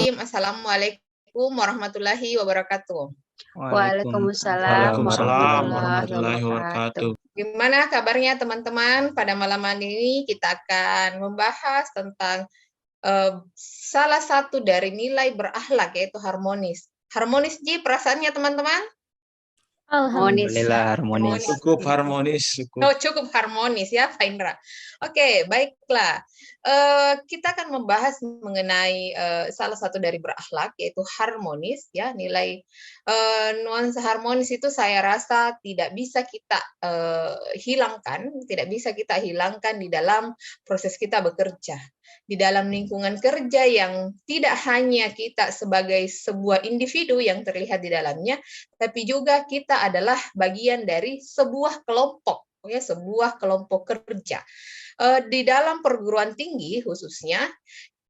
Bismillahirrahmanirrahim. Assalamualaikum warahmatullahi wabarakatuh. Waalaikumsalam Waalaikumsalam warahmatullahi wabarakatuh. Gimana kabarnya teman-teman? Pada malam ini kita akan membahas tentang salah satu dari nilai berakhlak, yaitu harmonis. Harmonis Ji perasaannya teman-teman? Alhamdulillah Harmonis. Cukup harmonis. Cukup harmonis ya, Pak Indra. Oke, baiklah. Kita akan membahas mengenai salah satu dari berakhlak, yaitu harmonis. Ya, nilai nuansa harmonis itu saya rasa tidak bisa kita hilangkan, di dalam proses kita bekerja. Di dalam lingkungan kerja yang tidak hanya kita sebagai sebuah individu yang terlihat di dalamnya, tapi juga kita adalah bagian dari sebuah kelompok, ya, sebuah kelompok kerja. Di dalam perguruan tinggi khususnya,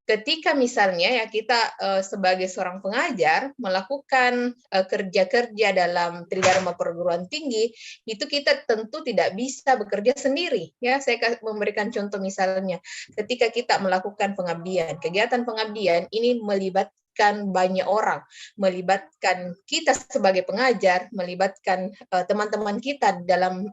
ketika misalnya ya kita sebagai seorang pengajar melakukan kerja-kerja dalam tridharma perguruan tinggi, itu kita tentu tidak bisa bekerja sendiri. Ya, saya memberikan contoh misalnya, ketika kita melakukan pengabdian, kegiatan pengabdian ini melibatkan banyak orang, melibatkan kita sebagai pengajar, melibatkan teman-teman kita dalam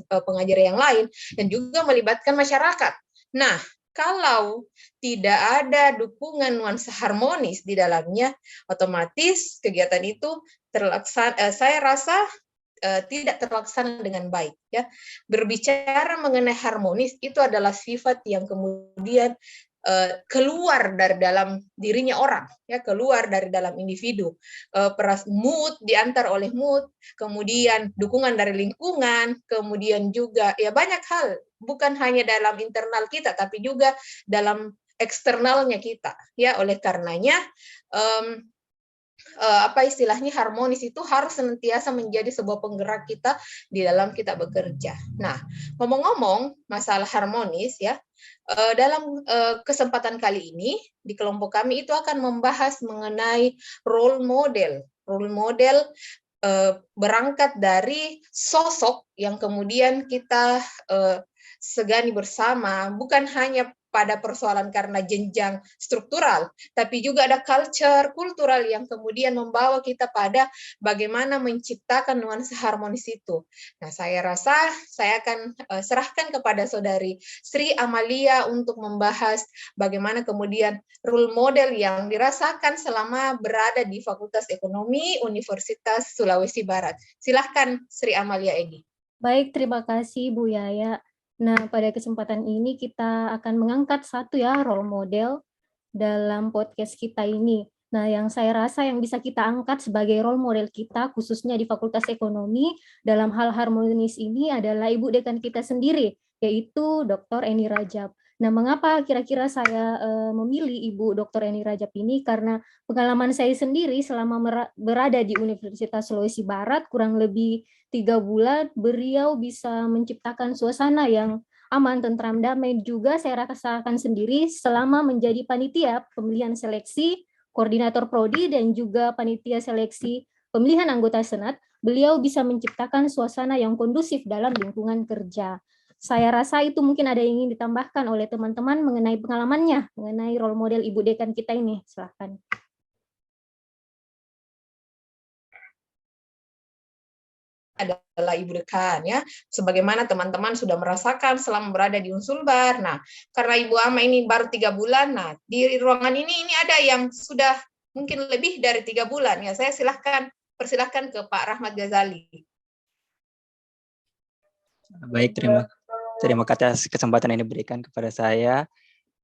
pengajar yang lain, dan juga melibatkan masyarakat. Nah, kalau tidak ada dukungan nuansa harmonis di dalamnya, otomatis kegiatan itu saya rasa tidak terlaksana dengan baik. Ya, berbicara mengenai harmonis itu adalah sifat yang kemudian keluar dari dalam dirinya orang, ya, keluar dari dalam individu. Mood diantar oleh mood, kemudian dukungan dari lingkungan, kemudian juga ya banyak hal, bukan hanya dalam internal kita, tapi juga dalam eksternalnya kita. Ya, oleh karenanya apa istilahnya, harmonis itu harus senantiasa menjadi sebuah penggerak kita di dalam kita bekerja. Nah, ngomong-ngomong masalah harmonis ya, dalam kesempatan kali ini di kelompok kami itu akan membahas mengenai role model. Role model berangkat dari sosok yang kemudian kita segani bersama, bukan hanya pada persoalan karena jenjang struktural, tapi juga ada kultural yang kemudian membawa kita pada bagaimana menciptakan nuansa harmonis itu. Nah, saya rasa saya akan serahkan kepada Saudari Sri Amalia untuk membahas bagaimana kemudian role model yang dirasakan selama berada di Fakultas Ekonomi Universitas Sulawesi Barat. Silahkan Sri Amalia Egi. Baik, terima kasih Bu Yaya. Nah, pada kesempatan ini kita akan mengangkat satu role model dalam podcast kita ini. Nah, yang saya rasa yang bisa kita angkat sebagai role model kita, khususnya di Fakultas Ekonomi, dalam hal harmonis ini adalah Ibu Dekan kita sendiri, yaitu Dr. Eni Rajab. Nah, mengapa kira-kira saya memilih Ibu Dr. Eni Rajab ini? Karena pengalaman saya sendiri selama berada di Universitas Sulawesi Barat, kurang lebih 3 bulan, beliau bisa menciptakan suasana yang aman, tentram, damai. Juga saya rasakan sendiri selama menjadi panitia pemilihan seleksi, koordinator prodi, dan juga panitia seleksi pemilihan anggota senat, beliau bisa menciptakan suasana yang kondusif dalam lingkungan kerja. Saya rasa itu mungkin ada yang ingin ditambahkan oleh teman-teman mengenai pengalamannya, mengenai role model Ibu Dekan kita ini. Silahkan. Adalah Ibu Dekan ya, sebagaimana teman-teman sudah merasakan selama berada di Unsulbar. Nah, karena Ibu Ama ini baru 3 bulan, nah di ruangan ini ada yang sudah mungkin lebih dari 3 bulan ya. Saya persilahkan ke Pak Rahmat Ghazali. Baik, terima kasih atas kesempatan ini diberikan kepada saya.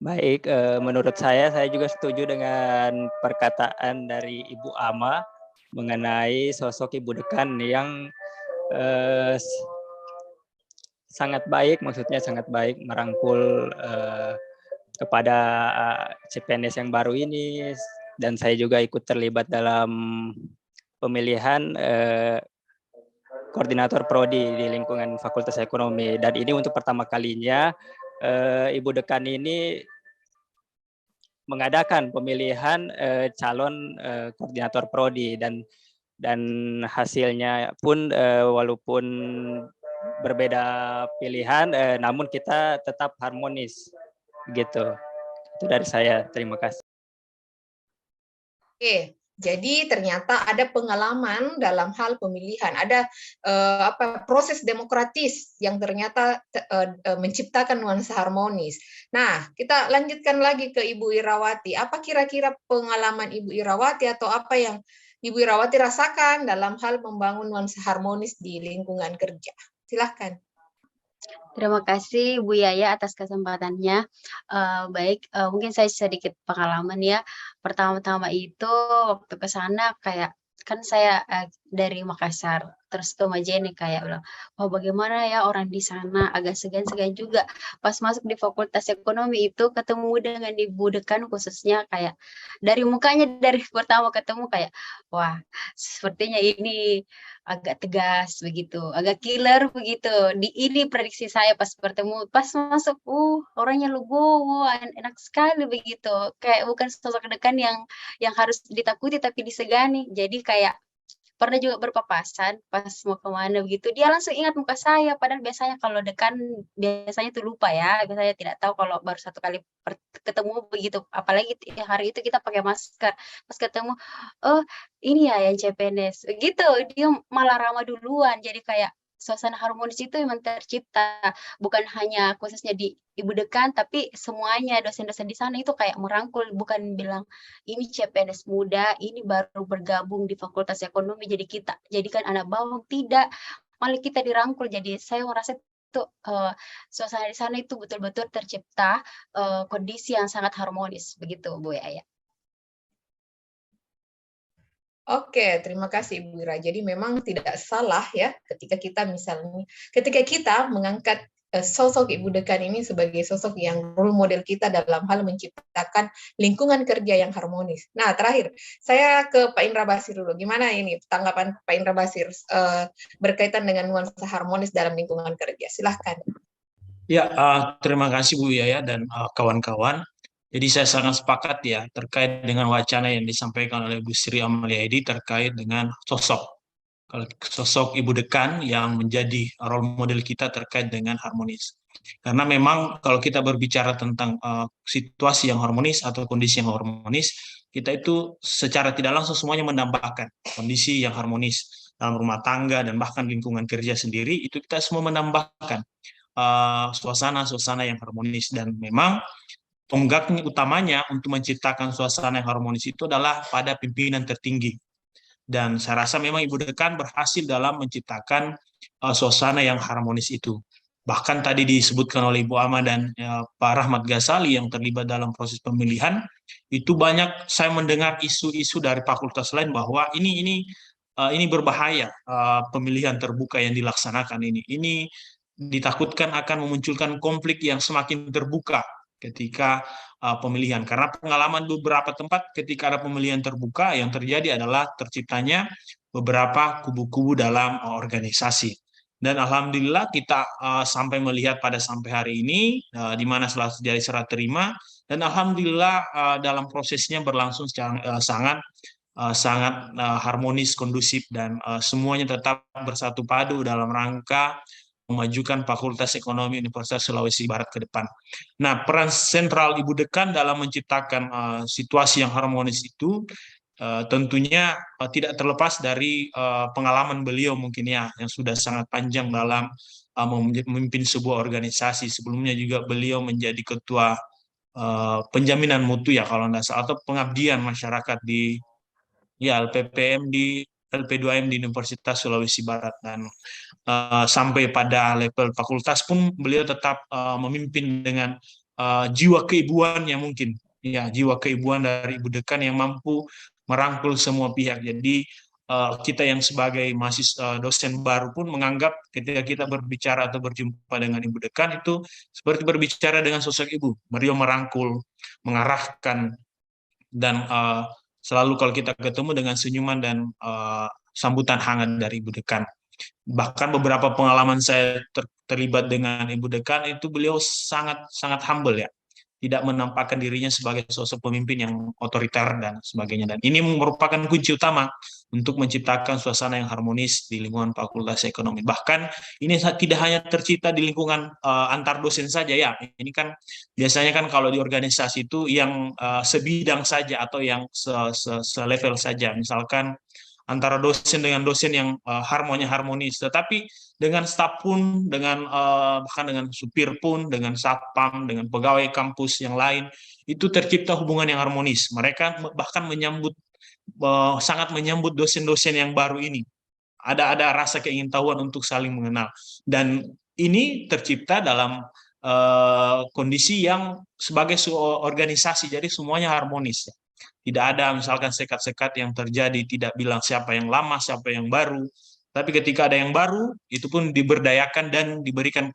Baik, menurut saya juga setuju dengan perkataan dari Ibu Ama mengenai sosok Ibu Dekan yang sangat baik, maksudnya sangat baik merangkul kepada CPNS yang baru ini, dan saya juga ikut terlibat dalam pemilihan koordinator prodi di lingkungan Fakultas Ekonomi, dan ini untuk pertama kalinya Ibu Dekan ini mengadakan pemilihan calon koordinator prodi, dan hasilnya pun walaupun berbeda pilihan, namun kita tetap harmonis gitu. Itu dari saya. Terima kasih. Oke, jadi ternyata ada pengalaman dalam hal pemilihan, ada proses demokratis yang ternyata menciptakan nuansa harmonis. Nah, kita lanjutkan lagi ke Ibu Irawati. Apa kira-kira pengalaman Ibu Irawati atau apa yang Ibu Irawati rasakan dalam hal membangun nuansa harmonis di lingkungan kerja? Silahkan. Terima kasih Bu Yaya atas kesempatannya. Baik, mungkin saya sedikit pengalaman ya. Pertama-tama itu waktu ke sana kayak kan saya dari Makassar terus ke Majene kayak bilang, "Oh, bagaimana ya orang di sana?" Agak segan-segan juga. Pas masuk di Fakultas Ekonomi itu ketemu dengan Ibu Dekan khususnya kayak dari mukanya dari pertama ketemu kayak, wah, sepertinya ini agak tegas begitu, agak killer begitu. Ini prediksi saya pas bertemu, pas masuk, orangnya legowo, enak sekali begitu. Kayak bukan sosok dekan yang harus ditakuti tapi disegani. Jadi kayak pernah juga berpapasan pas mau kemana begitu, dia langsung ingat muka saya, padahal biasanya kalau dekan biasanya tuh lupa ya, biasanya tidak tahu kalau baru satu kali ketemu begitu, apalagi hari itu kita pakai masker, pas ketemu, "Oh, ini ya yang CPNS," gitu, dia malah ramah duluan, jadi kayak suasana harmonis itu memang tercipta, bukan hanya khususnya di ibu dekan, tapi semuanya dosen-dosen di sana itu kayak merangkul, bukan bilang, "Ini CPNS muda, ini baru bergabung di Fakultas Ekonomi, jadi kita jadikan anak bawang." Tidak, malah kita dirangkul. Jadi saya merasa itu, suasana di sana itu betul-betul tercipta, kondisi yang sangat harmonis, begitu Bu Yaya. Oke, terima kasih Ibu Ira. Jadi memang tidak salah ya ketika kita mengangkat sosok Ibu Dekan ini sebagai sosok yang role model kita dalam hal menciptakan lingkungan kerja yang harmonis. Nah, terakhir saya ke Pak Indra Basir dulu. Gimana ini tanggapan Pak Indra Basir berkaitan dengan nuansa harmonis dalam lingkungan kerja? Silahkan. Ya, terima kasih Bu Yaya dan kawan-kawan. Jadi saya sangat sepakat ya terkait dengan wacana yang disampaikan oleh Bu Sri Amalia terkait dengan sosok Ibu Dekan yang menjadi role model kita terkait dengan harmonis. Karena memang kalau kita berbicara tentang situasi yang harmonis atau kondisi yang harmonis, kita itu secara tidak langsung semuanya mendambakan kondisi yang harmonis dalam rumah tangga dan bahkan lingkungan kerja sendiri, itu kita semua menambahkan suasana-suasana yang harmonis. Dan memang tonggak utamanya untuk menciptakan suasana yang harmonis itu adalah pada pimpinan tertinggi. Dan saya rasa memang Ibu Dekan berhasil dalam menciptakan suasana yang harmonis itu. Bahkan tadi disebutkan oleh Ibu Ama dan Pak Rahmat Ghazali yang terlibat dalam proses pemilihan, itu banyak saya mendengar isu-isu dari fakultas lain bahwa ini berbahaya, pemilihan terbuka yang dilaksanakan ini. Ini ditakutkan akan memunculkan konflik yang semakin terbuka ketika pemilihan. Karena pengalaman beberapa tempat ketika ada pemilihan terbuka, yang terjadi adalah terciptanya beberapa kubu-kubu dalam organisasi. Dan alhamdulillah kita sampai melihat pada sampai hari ini, di mana setelah terjadi serah terima, dan alhamdulillah dalam prosesnya berlangsung secara sangat harmonis, kondusif, dan semuanya tetap bersatu padu dalam rangka memajukan Fakultas Ekonomi Universitas Sulawesi Barat ke depan. Nah, peran sentral Ibu Dekan dalam menciptakan situasi yang harmonis itu tentunya tidak terlepas dari pengalaman beliau mungkin ya, yang sudah sangat panjang dalam memimpin sebuah organisasi. Sebelumnya juga beliau menjadi ketua penjaminan mutu ya kalau tidak salah, atau pengabdian masyarakat di LPPM di LP2M di Universitas Sulawesi Barat. Dan sampai pada level fakultas pun beliau tetap memimpin dengan jiwa keibuan yang mungkin ya, jiwa keibuan dari Ibu Dekan yang mampu merangkul semua pihak. Jadi kita yang sebagai mahasiswa dosen baru pun menganggap ketika kita berbicara atau berjumpa dengan Ibu Dekan itu seperti berbicara dengan sosok ibu. Beliau merangkul, mengarahkan, dan selalu kalau kita ketemu dengan senyuman dan sambutan hangat dari Ibu Dekan. Bahkan beberapa pengalaman saya terlibat dengan Ibu Dekan itu beliau sangat sangat humble ya. tidak menampakkan dirinya sebagai sosok pemimpin yang otoriter dan sebagainya. Dan ini merupakan kunci utama untuk menciptakan suasana yang harmonis di lingkungan Fakultas Ekonomi. Bahkan ini tidak hanya tercipta di lingkungan antar dosen saja ya. Ini kan biasanya kan kalau di organisasi itu yang sebidang saja atau yang selevel saja. Misalkan antara dosen dengan dosen yang harmonis. Tetapi dengan staf pun, dengan bahkan dengan supir pun, dengan satpam, dengan pegawai kampus yang lain, itu tercipta hubungan yang harmonis. Mereka bahkan sangat menyambut dosen-dosen yang baru ini. Ada rasa keingintahuan untuk saling mengenal. Dan ini tercipta dalam kondisi yang sebagai organisasi, jadi semuanya harmonis. Tidak ada misalkan sekat-sekat yang terjadi, tidak bilang siapa yang lama, siapa yang baru. Tapi ketika ada yang baru, itu pun diberdayakan dan diberikan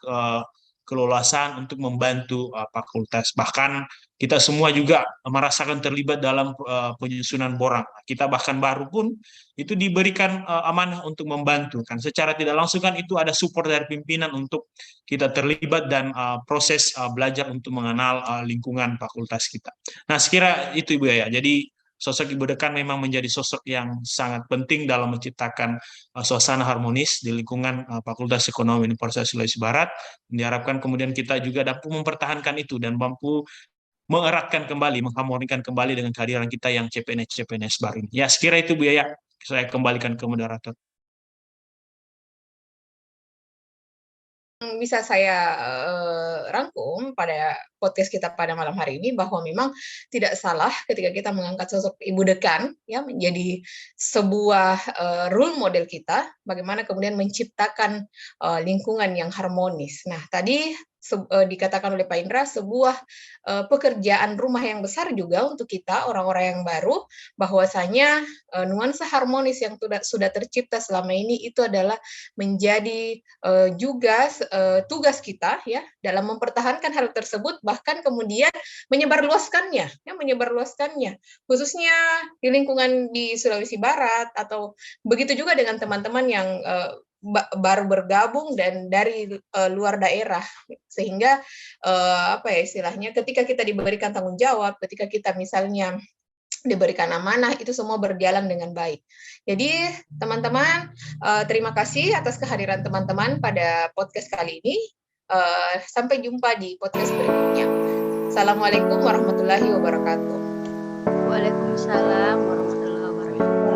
keleluasaan untuk membantu fakultas. Bahkan kita semua juga merasakan terlibat dalam penyusunan borang. Kita bahkan baru pun itu diberikan amanah untuk membantu. Kan secara tidak langsung kan itu ada support dari pimpinan untuk kita terlibat dan proses belajar untuk mengenal lingkungan fakultas kita. Nah, sekira itu Ibu Yaya. Jadi sosok Ibu Dekan memang menjadi sosok yang sangat penting dalam menciptakan suasana harmonis di lingkungan Fakultas Ekonomi Universitas Sulawesi Barat. Diharapkan kemudian kita juga dapat mempertahankan itu dan mampu mengeratkan kembali, mengharmonikan kembali dengan kehadiran kita yang CPNS baru ini. Ya, sekira itu Bu Yaya. Saya kembalikan ke moderator. Bisa saya rangkum pada podcast kita pada malam hari ini bahwa memang tidak salah ketika kita mengangkat sosok Ibu Dekan ya menjadi sebuah role model kita bagaimana kemudian menciptakan lingkungan yang harmonis. Nah, tadi dikatakan oleh Pak Indra sebuah pekerjaan rumah yang besar juga untuk kita orang-orang yang baru bahwasanya nuansa harmonis yang sudah tercipta selama ini itu adalah menjadi juga tugas kita ya dalam mempertahankan hal tersebut bahkan kemudian menyebarluaskannya khususnya di lingkungan di Sulawesi Barat atau begitu juga dengan teman-teman yang baru bergabung dan dari luar daerah sehingga apa ya istilahnya ketika kita diberikan tanggung jawab ketika kita misalnya diberikan amanah itu semua berjalan dengan baik. Jadi teman-teman terima kasih atas kehadiran teman-teman pada podcast kali ini. Sampai jumpa di podcast berikutnya. Assalamualaikum warahmatullahi wabarakatuh. Waalaikumsalam warahmatullahi wabarakatuh.